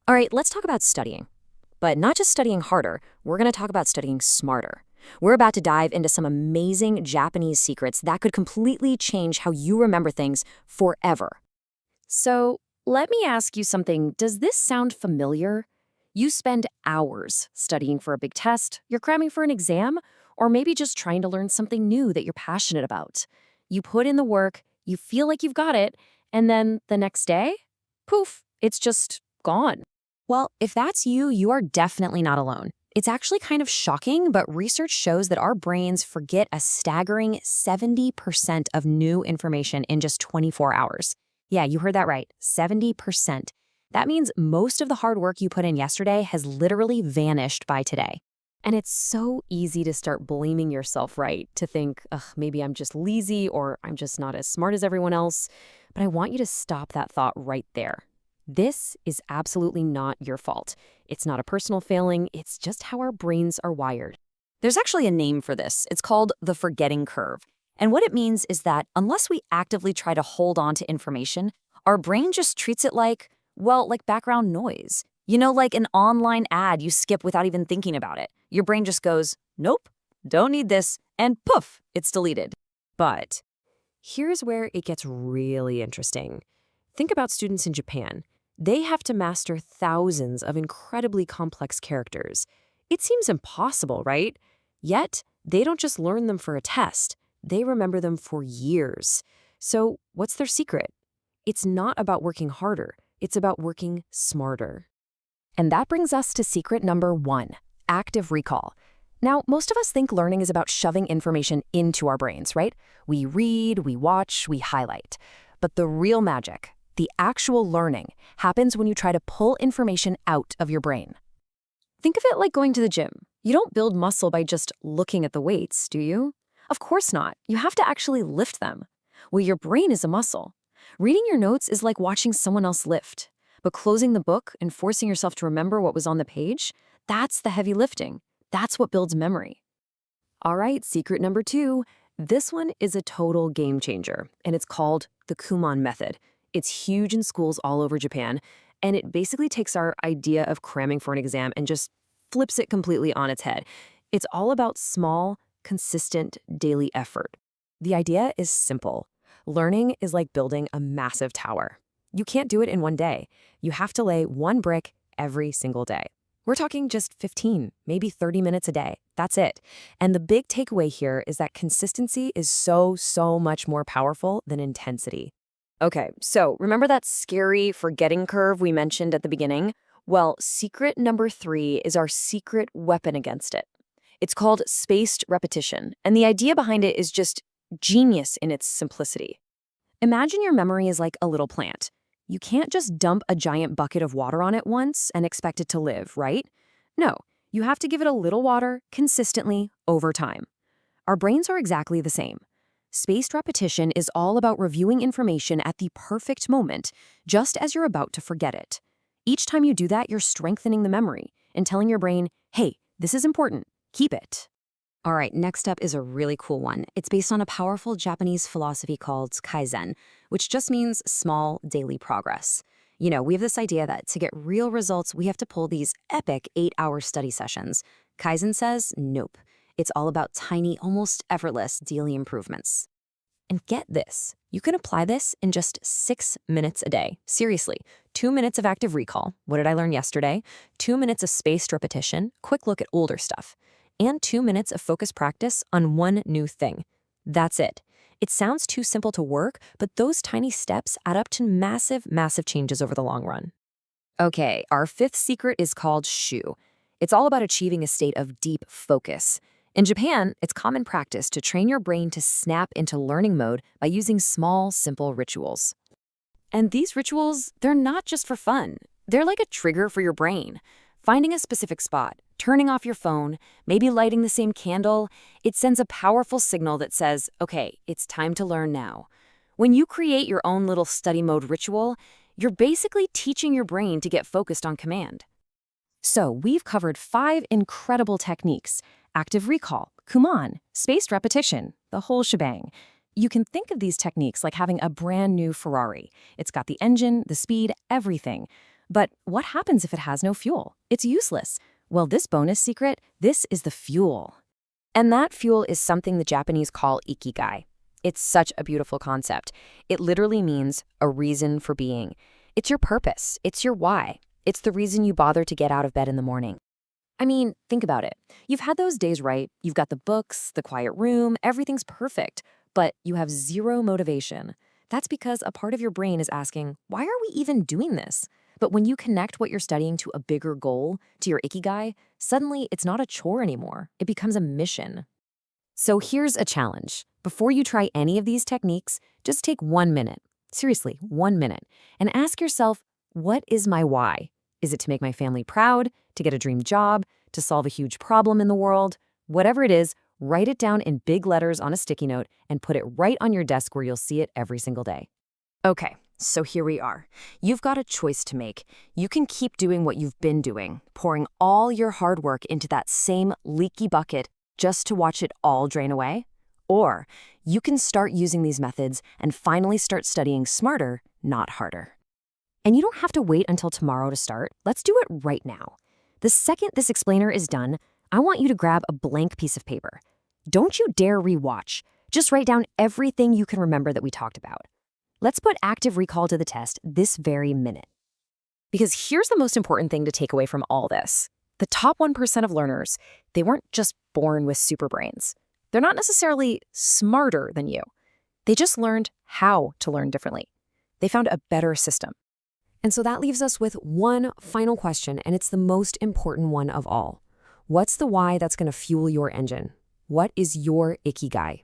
All right, let's talk about studying. But not just studying harder, we're going to talk about studying smarter. We're about to dive into some amazing Japanese secrets that could completely change how you remember things forever. So, let me ask you something. Does this sound familiar? You spend hours studying for a big test, you're cramming for an exam, or maybe just trying to learn something new that you're passionate about. You put in the work, you feel like you've got it, and then the next day, poof, it's just gone. Well, if that's you, you are definitely not alone. It's actually kind of shocking, but research shows that our brains forget a staggering 70% of new information in just 24 hours. Yeah, you heard that right, 70%. That means most of the hard work you put in yesterday has literally vanished by today. And it's so easy to start blaming yourself, right? To think, ugh, maybe I'm just lazy or I'm just not as smart as everyone else. But I want you to stop that thought right there. This is absolutely not your fault. It's not a personal failing, it's just how our brains are wired. There's actually a name for this. It's called the forgetting curve. And what it means is that unless we actively try to hold on to information, our brain just treats it like, well, like background noise. You know, like an online ad you skip without even thinking about it. Your brain just goes, nope, don't need this, and poof, it's deleted. But here's where it gets really interesting. Think about students in Japan. They have to master thousands of incredibly complex characters. It seems impossible, right? Yet, they don't just learn them for a test. They remember them for years. So, what's their secret? It's not about working harder. It's about working smarter. And that brings us to secret number 1, active recall. Now, most of us think learning is about shoving information into our brains, right? We read, we watch, we highlight. But the real magic, the actual learning, happens when you try to pull information out of your brain. Think of it like going to the gym. You don't build muscle by just looking at the weights, do you? Of course not. You have to actually lift them. Well, your brain is a muscle. Reading your notes is like watching someone else lift. But closing the book and forcing yourself to remember what was on the page, that's the heavy lifting. That's what builds memory. All right, secret number 2. This one is a total game changer, and it's called the Kumon method. It's huge in schools all over Japan, and it basically takes our idea of cramming for an exam and just flips it completely on its head. It's all about small, consistent, daily effort. The idea is simple. Learning is like building a massive tower. You can't do it in one day. You have to lay one brick every single day. We're talking just 15, maybe 30 minutes a day. That's it. And the big takeaway here is that consistency is so much more powerful than intensity. Okay, so remember that scary forgetting curve we mentioned at the beginning? Well, secret number 3 is our secret weapon against it. It's called spaced repetition, and the idea behind it is just genius in its simplicity. Imagine your memory is like a little plant. You can't just dump a giant bucket of water on it once and expect it to live, right? No, you have to give it a little water consistently over time. Our brains are exactly the same. Spaced repetition is all about reviewing information at the perfect moment, just as you're about to forget it. Each time you do that, you're strengthening the memory and telling your brain, hey, this is important, keep it. All right, next up is a really cool one. It's based on a powerful Japanese philosophy called Kaizen, which just means small daily progress. You know, we have this idea that to get real results, we have to pull these epic 8-hour study sessions. Kaizen says, nope. It's all about tiny, almost effortless daily improvements. And get this, you can apply this in just 6 minutes a day. Seriously, 2 minutes of active recall. What did I learn yesterday? 2 minutes of spaced repetition, quick look at older stuff, and 2 minutes of focused practice on one new thing. That's it. It sounds too simple to work, but those tiny steps add up to massive changes over the long run. Okay, our 5th secret is called shu. It's all about achieving a state of deep focus. In Japan, it's common practice to train your brain to snap into learning mode by using small, simple rituals. And these rituals, they're not just for fun. They're like a trigger for your brain. Finding a specific spot, turning off your phone, maybe lighting the same candle, it sends a powerful signal that says, okay, it's time to learn now. When you create your own little study mode ritual, you're basically teaching your brain to get focused on command. So we've covered 5 incredible techniques: active recall, Kumon, spaced repetition, the whole shebang. You can think of these techniques like having a brand new Ferrari. It's got the engine, the speed, everything. But what happens if it has no fuel? It's useless. Well, this bonus secret, this is the fuel. And that fuel is something the Japanese call ikigai. It's such a beautiful concept. It literally means a reason for being. It's your purpose. It's your why. It's the reason you bother to get out of bed in the morning. I mean, think about it. You've had those days, right? You've got the books, the quiet room, everything's perfect, but you have zero motivation. That's because a part of your brain is asking, why are we even doing this? But when you connect what you're studying to a bigger goal, to your ikigai, suddenly it's not a chore anymore. It becomes a mission. So here's a challenge. Before you try any of these techniques, just take 1 minute, seriously, 1 minute, and ask yourself, what is my why? Is it to make my family proud, to get a dream job, to solve a huge problem in the world? Whatever it is, write it down in big letters on a sticky note and put it right on your desk where you'll see it every single day. Okay, so here we are. You've got a choice to make. You can keep doing what you've been doing, pouring all your hard work into that same leaky bucket just to watch it all drain away. Or you can start using these methods and finally start studying smarter, not harder. And you don't have to wait until tomorrow to start. Let's do it right now. The second this explainer is done, I want you to grab a blank piece of paper. Don't you dare rewatch. Just write down everything you can remember that we talked about. Let's put active recall to the test this very minute. Because here's the most important thing to take away from all this. The top 1% of learners, they weren't just born with super brains. They're not necessarily smarter than you. They just learned how to learn differently. They found a better system. And so that leaves us with one final question, and it's the most important one of all. What's the why that's going to fuel your engine? What is your ikigai?